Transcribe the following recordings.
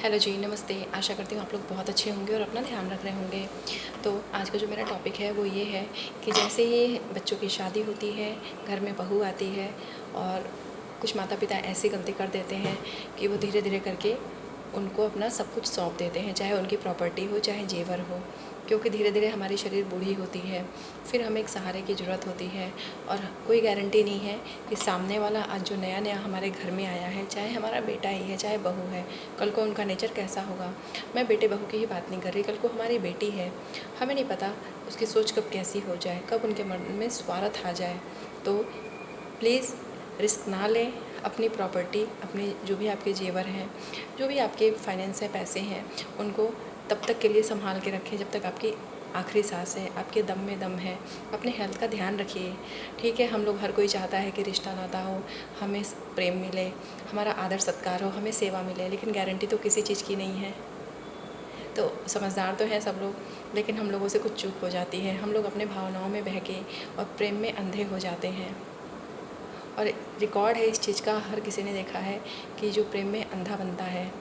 Hello जी, नमस्ते। आशा करती हूँ आप लोग बहुत अच्छे होंगे और अपना ध्यान रख रहे होंगे। तो आज का जो मेरा टॉपिक है वो ये है कि जैसे ही बच्चों की शादी होती है, घर में बहू आती है और कुछ माता पिता ऐसी गलती कर देते हैं कि वो धीरे धीरे करके उनको अपना सब कुछ सौंप देते हैं, चाहे उनकी प्रॉपर्टी हो, चाहे जेवर हो। क्योंकि धीरे धीरे हमारी शरीर बूढ़ी होती है, फिर हमें एक सहारे की ज़रूरत होती है और कोई गारंटी नहीं है कि सामने वाला आज जो नया नया हमारे घर में आया है, चाहे हमारा बेटा ही है, चाहे बहू है, कल को उनका नेचर कैसा होगा। मैं बेटे बहू की ही बात नहीं कर रही, कल को हमारी बेटी है, हमें नहीं पता उसकी सोच कब कैसी हो जाए, कब उनके मन में स्वार्थ आ जाए। तो प्लीज़ रिस्क ना लें। अपनी प्रॉपर्टी, अपने जो भी आपके जेवर हैं, जो भी आपके फाइनेंस है, पैसे हैं, उनको तब तक के लिए संभाल के रखें जब तक आपकी आखिरी सांस है, आपके दम में दम है। अपने हेल्थ का ध्यान रखिए। ठीक है, हम लोग हर कोई चाहता है कि रिश्ता नाता हो, हमें प्रेम मिले, हमारा आदर सत्कार हो, हमें सेवा मिले, लेकिन गारंटी तो किसी चीज़ की नहीं है। तो समझदार तो हैं सब लोग, लेकिन हम लोगों से कुछ चूक हो जाती है। हम लोग अपने भावनाओं में बह के और प्रेम में अंधे हो जाते हैं। और रिकॉर्ड है इस चीज़ का, हर किसी ने देखा है कि जो प्रेम में अंधा बनता है,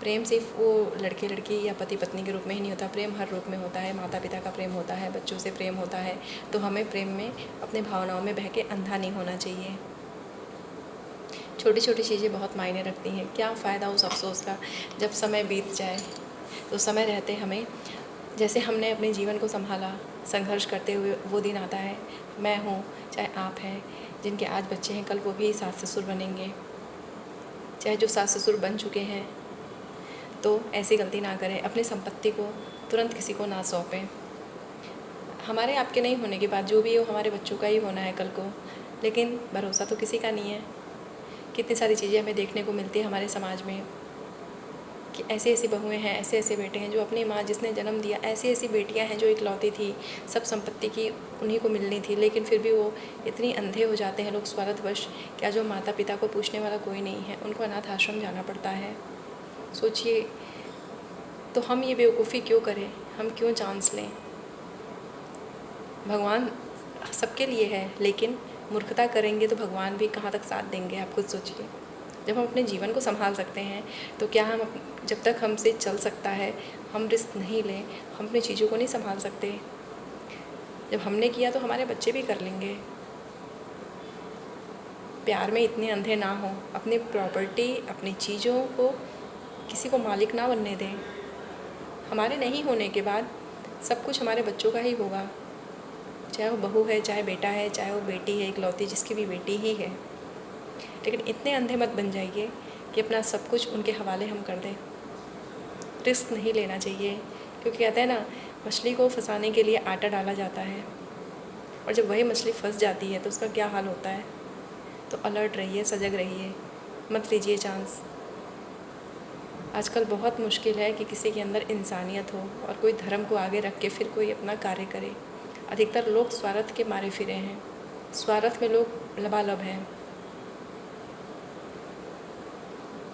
प्रेम सिर्फ वो लड़के लड़की या पति पत्नी के रूप में ही नहीं होता, प्रेम हर रूप में होता है। माता पिता का प्रेम होता है, बच्चों से प्रेम होता है। तो हमें प्रेम में अपने भावनाओं में बह के अंधा नहीं होना चाहिए। छोटी छोटी चीज़ें बहुत मायने रखती हैं। क्या फ़ायदा उस अफसोस का जब समय बीत जाए। तो समय रहते हमें, जैसे हमने अपने जीवन को संभाला, संघर्ष करते हुए वो दिन आता है, मैं हूँ, चाहे आप हैं, जिनके आज बच्चे हैं, कल वो भी सास ससुर बनेंगे। चाहे जो सास ससुर बन चुके हैं, तो ऐसी गलती ना करें, अपनी संपत्ति को तुरंत किसी को ना सौंपें। हमारे आपके नहीं होने के बाद जो भी हो, हमारे बच्चों का ही होना है कल को, लेकिन भरोसा तो किसी का नहीं है। कितनी सारी चीज़ें हमें देखने को मिलती है हमारे समाज में कि ऐसी ऐसी बहुएं हैं, ऐसे ऐसे बेटे हैं जो अपनी माँ जिसने जन्म दिया, ऐसी ऐसी बेटियां हैं जो इकलौती थी, सब संपत्ति की उन्हीं को मिलनी थी, लेकिन फिर भी वो इतनी अंधे हो जाते हैं लोग स्वार्थवश। क्या जो माता पिता को पूछने वाला कोई नहीं है, उनको अनाथ आश्रम जाना पड़ता है। सोचिए, तो हम ये बेवकूफ़ी क्यों करें, हम क्यों चांस लें। भगवान सबके लिए है, लेकिन मूर्खता करेंगे तो भगवान भी कहाँ तक साथ देंगे, आप खुद सोचिए। जब हम अपने जीवन को संभाल सकते हैं तो क्या हम जब तक हमसे चल सकता है हम रिस्क नहीं लें, हम अपनी चीज़ों को नहीं संभाल सकते। जब हमने किया तो हमारे बच्चे भी कर लेंगे। प्यार में इतने अंधे ना हो, अपनी प्रॉपर्टी, अपनी चीज़ों को किसी को मालिक ना बनने दें। हमारे नहीं होने के बाद सब कुछ हमारे बच्चों का ही होगा, चाहे वो बहू है, चाहे बेटा है, चाहे वो बेटी है, इकलौती जिसकी भी बेटी ही है। लेकिन इतने अंधे मत बन जाइए कि अपना सब कुछ उनके हवाले हम कर दें। रिस्क नहीं लेना चाहिए, क्योंकि कहते हैं ना, मछली को फंसाने के लिए आटा डाला जाता है, और जब वही मछली फंस जाती है तो उसका क्या हाल होता है। तो अलर्ट रहिए, सजग रहिए, मत लीजिए चांस। आजकल बहुत मुश्किल है कि किसी के अंदर इंसानियत हो और कोई धर्म को आगे रख के फिर कोई अपना कार्य करे। अधिकतर लोग स्वार्थ के मारे फिरे हैं, स्वार्थ में लोग लबालब हैं।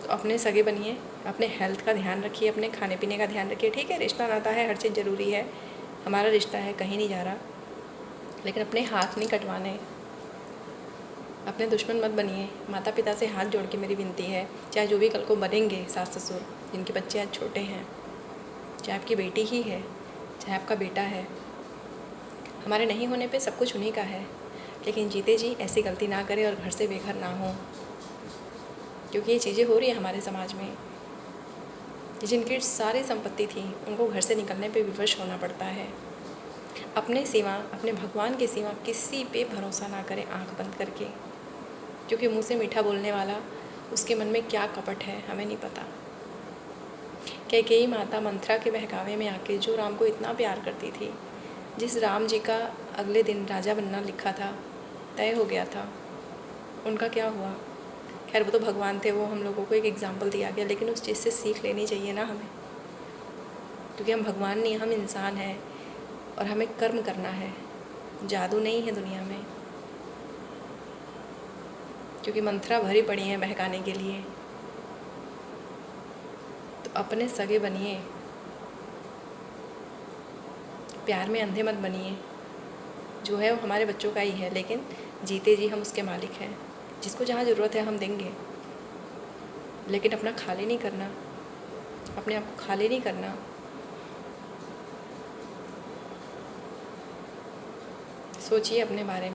तो अपने सगे बनिए, अपने हेल्थ का ध्यान रखिए, अपने खाने पीने का ध्यान रखिए। ठीक है, रिश्ता नाता है, हर चीज़ ज़रूरी है, हमारा रिश्ता है, कहीं नहीं जा रहा, लेकिन अपने हाथ नहीं कटवाने, अपने दुश्मन मत बनिए। माता पिता से हाथ जोड़ के मेरी विनती है, चाहे जो भी कल को बनेंगे सास ससुर, जिनके बच्चे आज छोटे हैं, चाहे आपकी बेटी ही है, चाहे आपका बेटा है, हमारे नहीं होने पे सब कुछ उन्हीं का है, लेकिन जीते जी ऐसी गलती ना करें और घर से बेघर ना हो। क्योंकि ये चीज़ें हो रही है हमारे समाज में, जिनकी सारी संपत्ति थी उनको घर से निकलने पे विवश होना पड़ता है। अपने सिवा, अपने भगवान के सिवा किसी पे भरोसा ना करें आंख बंद करके, क्योंकि मुंह से मीठा बोलने वाला, उसके मन में क्या कपट है हमें नहीं पता। कैकेयी माता मंथरा के बहकावे में आके जो राम को इतना प्यार करती थी, जिस राम जी का अगले दिन राजा बनना लिखा था, तय हो गया था, उनका क्या हुआ। खैर वो तो भगवान थे, वो हम लोगों को एक एग्जाम्पल दिया गया, लेकिन उस चीज़ से सीख लेनी चाहिए ना हमें, क्योंकि हम भगवान नहीं, हम इंसान हैं और हमें कर्म करना है, जादू नहीं है दुनिया में। क्योंकि मंत्रा भरी पड़ी हैं बहकाने के लिए। तो अपने सगे बनिए, प्यार में अंधे मत बनिए। जो है वो हमारे बच्चों का ही है, लेकिन जीते जी हम उसके मालिक हैं। जिसको जहाँ ज़रूरत है हम देंगे, लेकिन अपना खाली नहीं करना। अपने आप को खाली नहीं करना। सोचिए अपने बारे में।